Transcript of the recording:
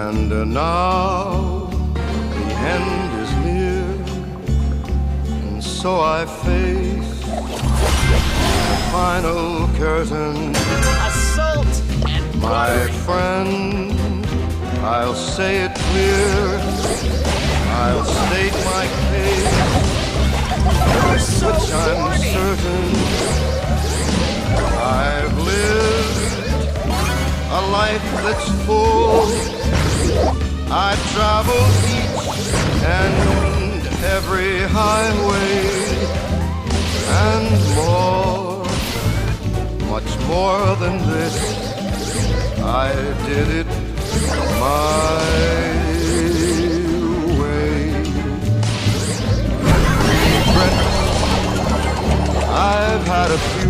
And now the end is near, and so I face the final curtain. Assault and My friend, I'll say it clear, I'll state my case, you're so which I'm sporty. certain. I've lived a life that's full. I've traveled each and every highway, and more, much more than this. I did it my way. Regrets, I've had a few.